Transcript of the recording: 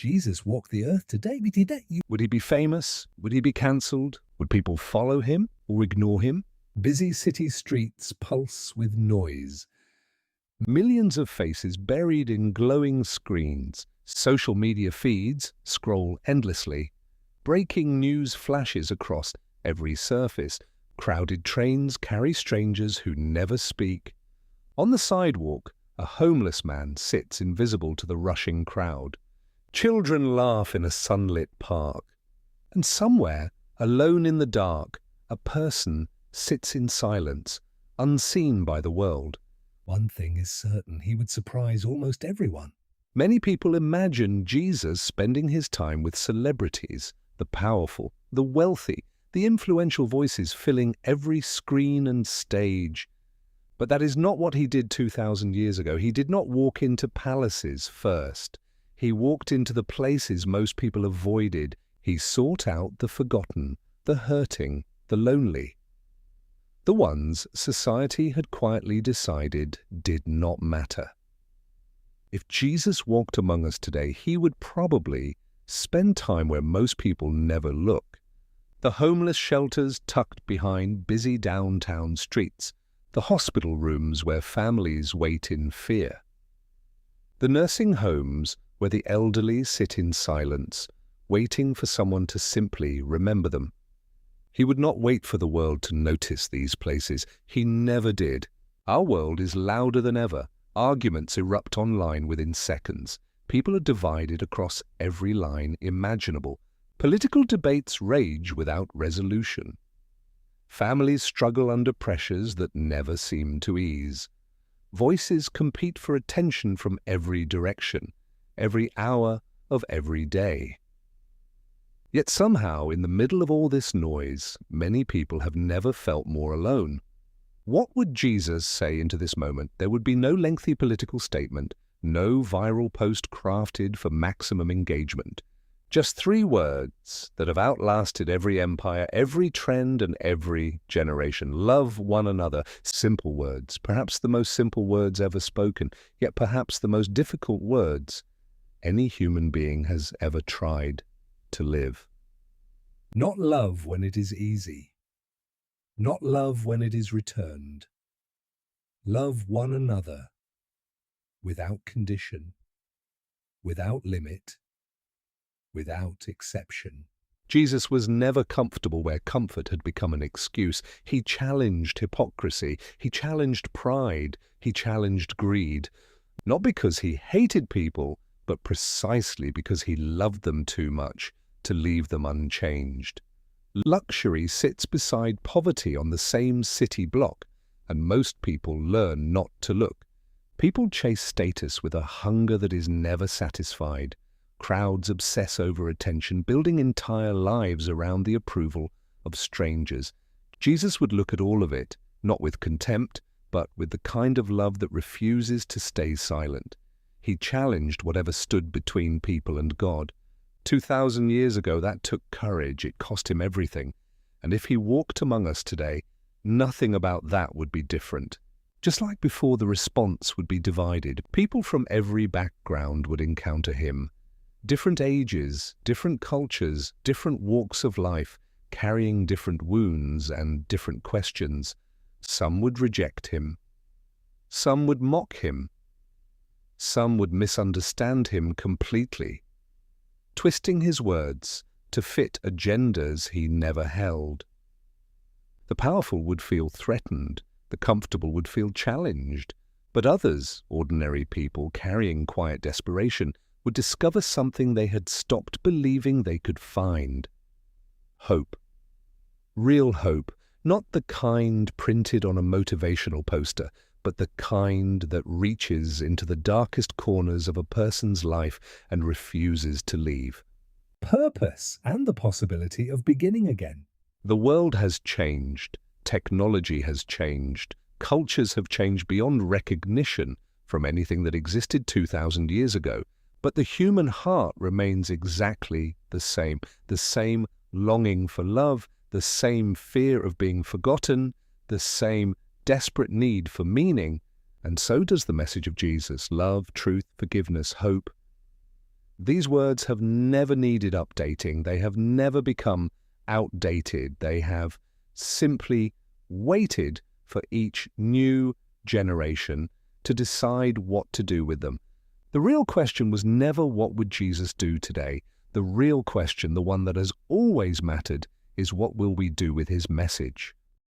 Jesus walk the earth today, Would he be famous? Would he be cancelled? Would people follow him or ignore him? busy city streets pulse with noise. Millions of faces buried in glowing screens. Social media feeds scroll endlessly. Breaking news flashes across every surface. Crowded trains carry strangers who never speak. On the sidewalk, a homeless man sits invisible to the rushing crowd. Children laugh in a sunlit park. And somewhere, alone in the dark, a person sits in silence, unseen by the world. One thing is certain, he would surprise almost everyone. Many people imagine Jesus spending his time with celebrities, the powerful, the wealthy, the influential voices filling every screen and stage. But that is not what he did 2,000 years ago. He did not walk into palaces first. He walked into the places most people avoided. He sought out the forgotten, the hurting, the lonely. The ones society had quietly decided did not matter. If Jesus walked among us today, he would probably spend time where most people never look. The homeless shelters tucked behind busy downtown streets, the hospital rooms where families wait in fear, the nursing homes where the elderly sit in silence, waiting for someone to simply remember them. He would not wait for the world to notice these places. He never did. Our world is louder than ever. Arguments erupt online within seconds. People are divided across every line imaginable. Political debates rage without resolution. Families struggle under pressures that never seem to ease. Voices compete for attention from every direction, every hour of every day. Yet somehow, in the middle of all this noise, many people have never felt more alone. What would Jesus say into this moment? There would be no lengthy political statement, no viral post crafted for maximum engagement. Just 3 words that have outlasted every empire, every trend, and every generation. Love one another. Simple words, perhaps the most simple words ever spoken, yet perhaps the most difficult words any human being has ever tried to live. Not love when it is easy. Not love when it is returned. Love one another without condition, without limit, without exception. Jesus was never comfortable where comfort had become an excuse. He challenged hypocrisy. He challenged pride. He challenged greed. Not because he hated people, but precisely because he loved them too much to leave them unchanged. Luxury sits beside poverty on the same city block, and most people learn not to look. People chase status with a hunger that is never satisfied. Crowds obsess over attention, building entire lives around the approval of strangers. Jesus would look at all of it, not with contempt, but with the kind of love that refuses to stay silent. He challenged whatever stood between people and God. 2,000 years ago, that took courage. It cost him everything. And if he walked among us today, nothing about that would be different. Just like before, the response would be divided. People from every background would encounter him. Different ages, different cultures, different walks of life, carrying different wounds and different questions. Some would reject him. Some would mock him. Some would misunderstand him completely, twisting his words to fit agendas he never held. The powerful would feel threatened, the comfortable would feel challenged, but others, ordinary people carrying quiet desperation, would discover something they had stopped believing they could find. Hope. Real hope, not the kind printed on a motivational poster, but the kind that reaches into the darkest corners of a person's life and refuses to leave. Purpose and the possibility of beginning again. The world has changed, technology has changed, cultures have changed beyond recognition from anything that existed 2,000 years ago, but the human heart remains exactly the same longing for love, the same fear of being forgotten, the same desperate need for meaning, and so does the message of Jesus: love, truth, forgiveness, hope. These words have never needed updating. They have never become outdated. They have simply waited for each new generation to decide what to do with them. The real question was never what would Jesus do today. The real question, the one that has always mattered, is what will we do with his message?